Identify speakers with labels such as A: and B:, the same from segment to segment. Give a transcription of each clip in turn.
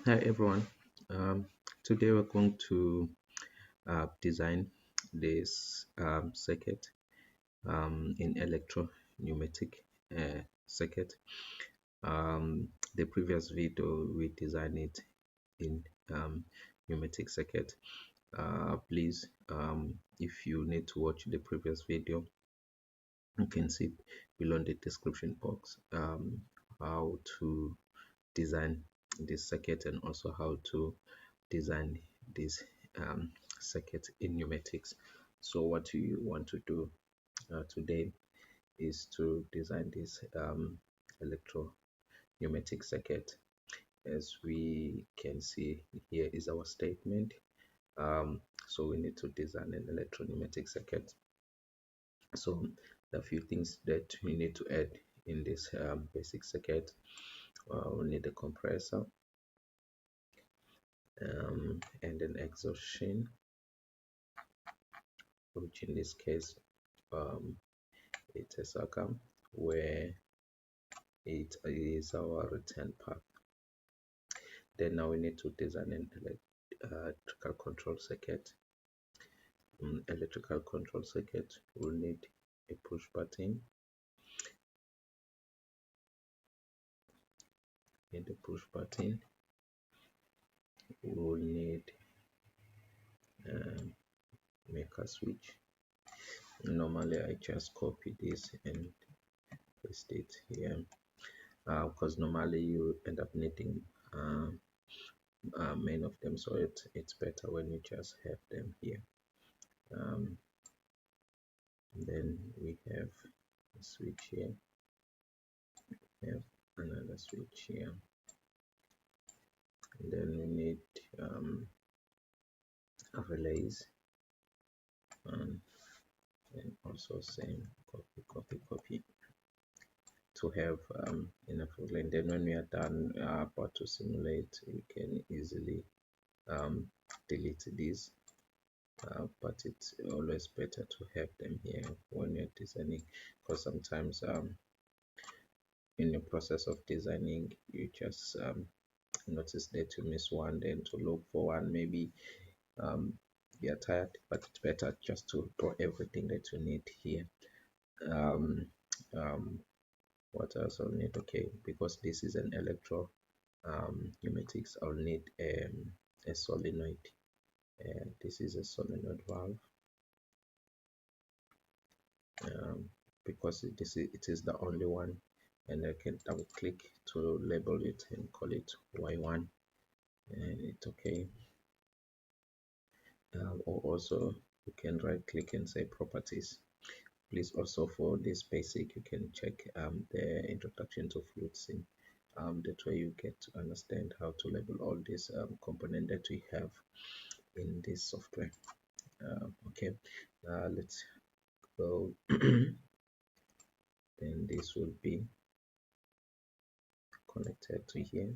A: Hi everyone. Today we're going to design this circuit in electro-pneumatic circuit. The previous video we designed it in pneumatic circuit. Please, if you need to watch the previous video, you can see below in the description box how to design this circuit and also how to design this circuit in pneumatics. So what you want to do today is to design this electro pneumatic circuit. As we can see, here is our statement. So we need to design an electro pneumatic circuit. So the few things that we need to add in this basic circuit. We need a compressor and an exhaust chain, which in this case it's a circle where it is our return path. Then now we need to design an electrical control circuit. Electrical control circuit will need a push button and the push button will need maker switch. Normally I just copy this and paste it here because normally you end up needing many of them, so it's better when you just have them here. Then we have a switch here, we have another switch here, and then we need relays, and also same copy to have enough relay. And then when we are done about to simulate, we can easily delete these, but it's always better to have them here when you're designing, because sometimes in the process of designing you just notice that you miss one, then to look for one, maybe you're tired, but it's better just to draw everything that you need here. What else I'll need? Okay, because this is an electro pneumatics, I'll need a solenoid. This is a solenoid valve, because it is the only one, and I can double click to label it and call it Y1, and it's okay. Or also you can right click and say properties. Please also, for this basic, you can check the introduction to FluidSim. That way you get to understand how to label all these components that we have in this software. Okay, let's go. Then this will be connected to here.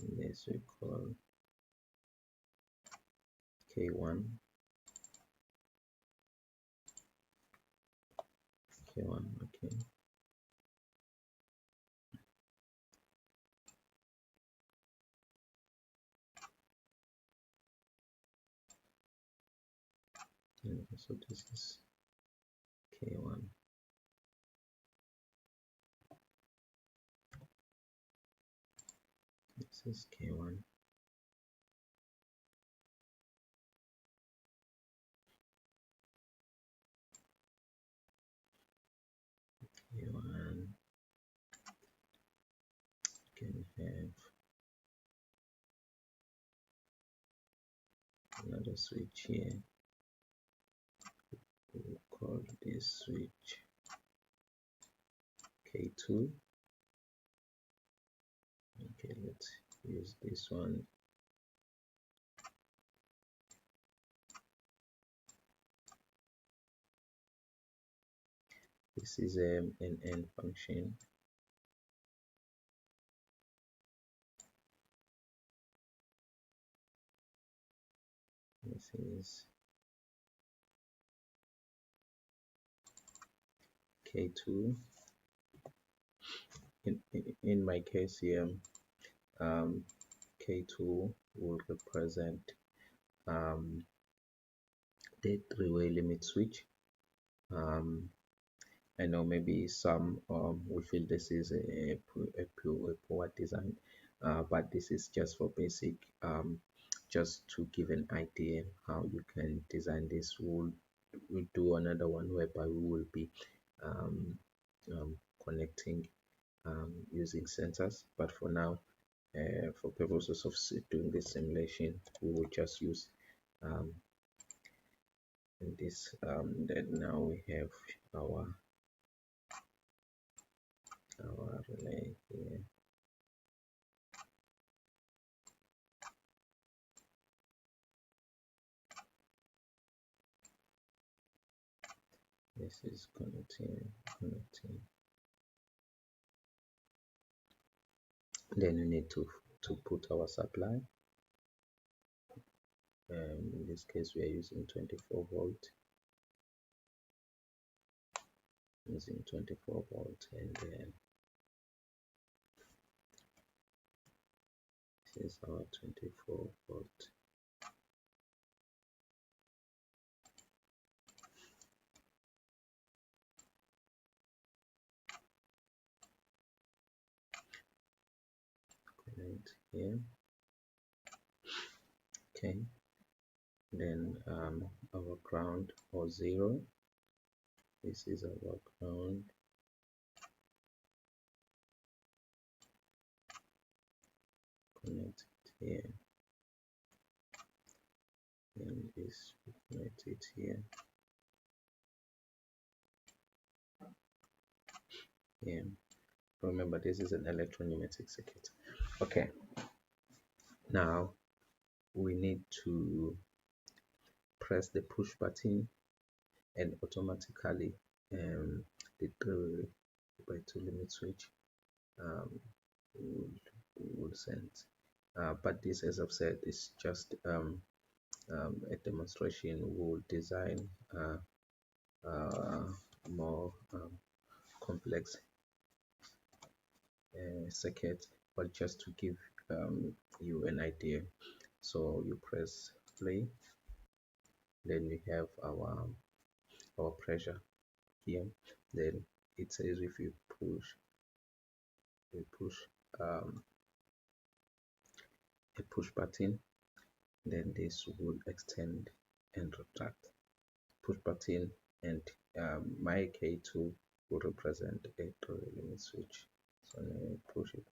A: And this we call K1. K1, okay. And so this is K1. This is K1. K1 can have another switch here. We'll call this switch K2. Okay, let's use this one. This is an end function. This is K2. in my case here, K2 will represent the three-way limit switch. I know maybe some will feel this is a poor design, but this is just for basic, just to give an idea how you can design this. We'll do another one whereby we will be um, connecting using sensors, but for now, for purposes of doing this simulation, we will just use um, this. Then now we have our relay here. This is connecting. Then we need to put our supply. In this case, we are using 24 volt. Using 24 volt, and then this is our 24 volt. Connect here. Okay. Then our ground or 0. This is our ground. Connect it here. And this we connect it here. Yeah. Remember, this is an electro-pneumatic circuit. Okay. Now we need to press the push button, and automatically the 3x2 limit switch will send. But this, as I've said, is just a demonstration. We'll design more complex circuit, but just to give you an idea. So you press play, then we have our pressure here. Then it says if you push a push button, then this will extend and retract. Push button, and my K2 will represent a three-way limit switch. So let me push it.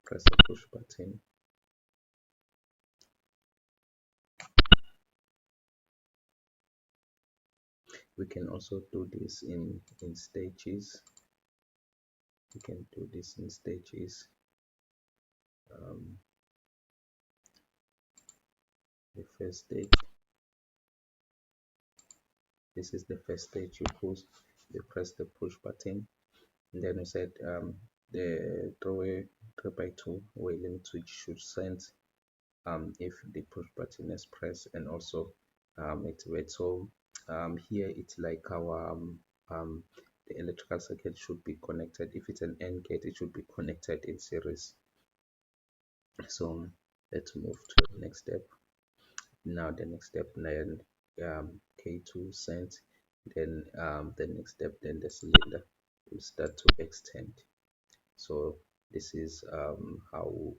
A: Press the push button. We can also do this in stages. We can do this in stages. The first stage. This is the first stage. You press the push button, and then we said the 3x2 way limit switch should sense if the push button is pressed and also activate. So here it's like our the electrical circuit should be connected. If it's an AND gate, it should be connected in series. So let's move to the next step. Now the next step, then K2 sent, then the next step, then the cylinder will start to extend. So this is how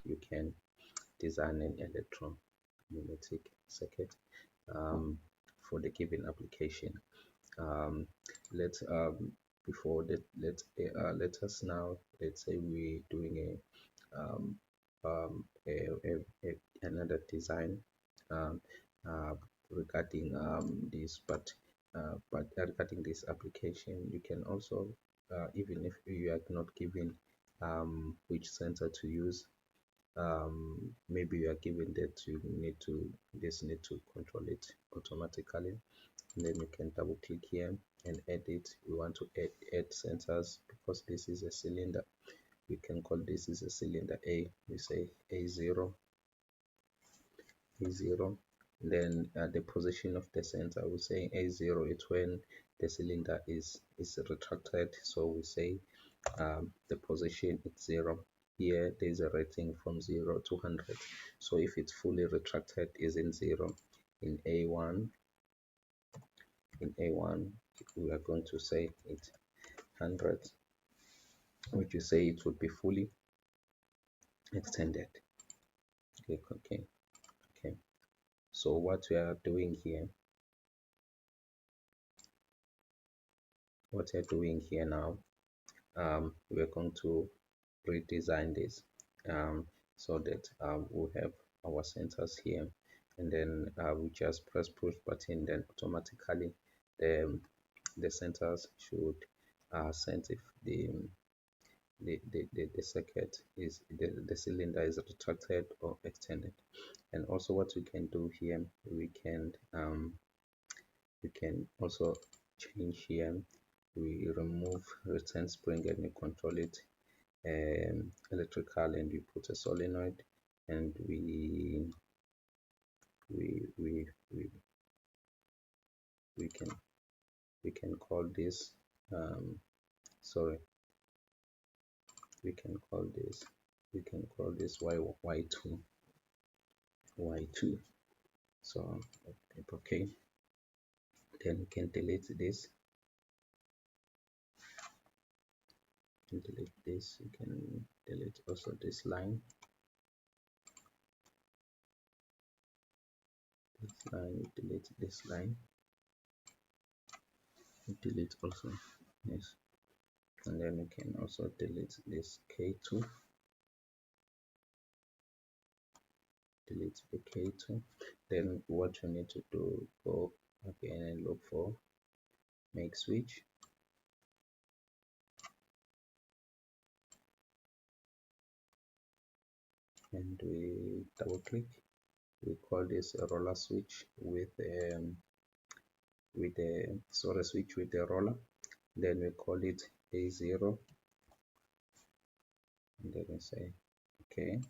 A: you can design an electro-pneumatic circuit for the given application. Let's before that, let us now, let's say we're doing another design um, regarding this, but regarding this application, you can also even if you are not given which sensor to use, maybe you are given that you need to control it automatically, and then you can double click here and edit. We want to add sensors because this is a cylinder. We can call this is a cylinder A. We say A0. Then the position of the sensor, we say A0 is when the cylinder is retracted. So we say the position is 0. Here there is a rating from 0 to 100. So if it's fully retracted, is in 0. In A1, we are going to say it's 100, which you say it would be fully extended. Click OK. Okay. So what we are doing here, now, we're going to redesign this so that we have our sensors here, and then we just press push button, then automatically the sensors should sense if the circuit is the cylinder is retracted or extended. And also what we can do here, we can also change here. We remove return spring and we control it electrical, and we put a solenoid, and we can call this sorry, we can call this y2. So okay, then we can delete this. You can delete also this line, delete this line, delete also, yes, and then we can also delete this K2, delete the K2. Then what you need to do, go again and look for make switch, and we double click. We call this a roller switch with a switch with a roller. Then we call it A0, and then we say okay.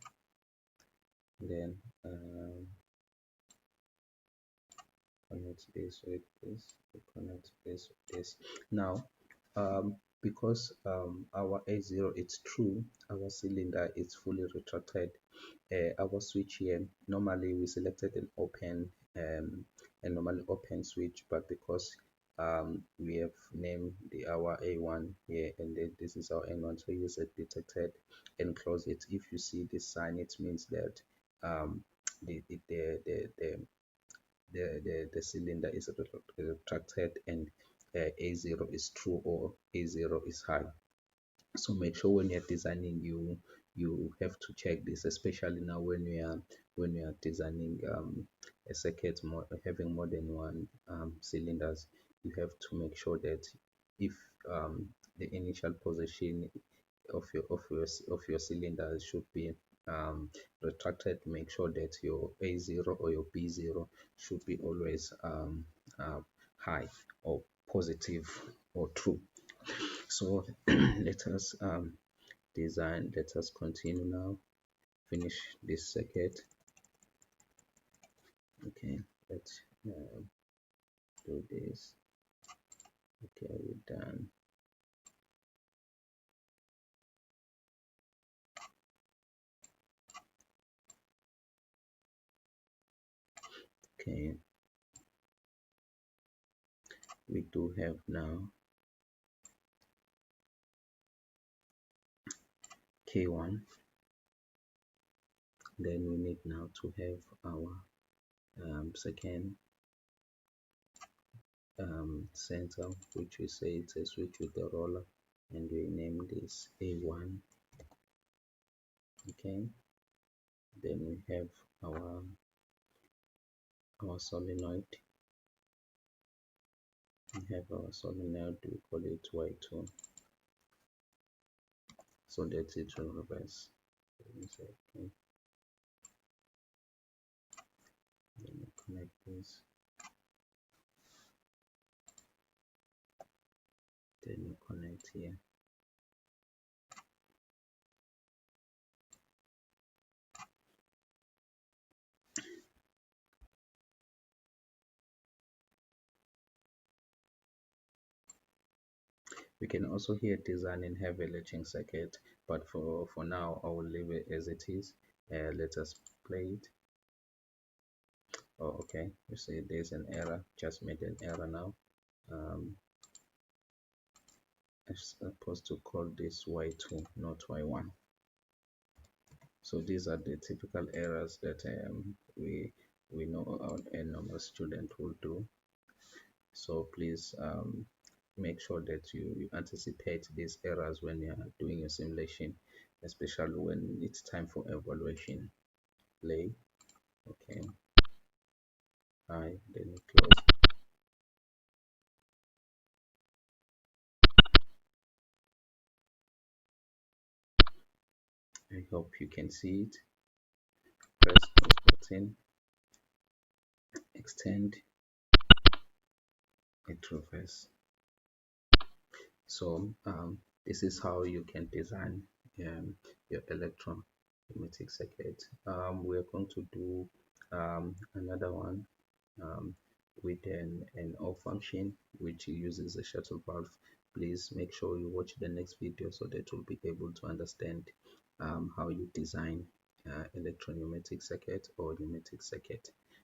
A: Then connect this with this, connect this with this. Now because our A0 is true, our cylinder is fully retracted, our switch here, normally we selected an open normally open switch, but because we have named our A1 here, and then this is our N1, so use it detected and close it. If you see this sign, it means that the cylinder is retracted, and A0 is true or A0 is high. So make sure when you're designing, you have to check this, especially now when we are designing a circuit having more than one cylinders. You have to make sure that if the initial position of your cylinder should be retracted, make sure that your A0 or your B0 should be always high or positive or true. So let us let us continue now, finish this circuit. Okay, let's do this. Okay, we're done. Okay, we do have now K1. Then we need now to have our second sensor, which we say it's a switch with a roller, and we name this A1. Okay, then we have our solenoid. We have our solenoid, we call it Y2. So that's it in reverse. Okay. Then we connect this. Then we connect here. We can also here design in heavy latching circuit, but for now I will leave it as it is. Let us play it. Oh, okay, you see there's an error, just made an error now. I'm supposed to call this y2, not y1. So these are the typical errors that we know a normal student will do. So please make sure that you anticipate these errors when you are doing your simulation, especially when it's time for evaluation. Play. Okay. Hi, then close. I hope you can see it. Press this button, extend it, reverse. So this is how you can design your electro-pneumatic circuit. We're going to do another one with an O function which uses a shuttle valve. Please make sure you watch the next video so that you'll be able to understand how you design electro-pneumatic circuit or pneumatic circuit.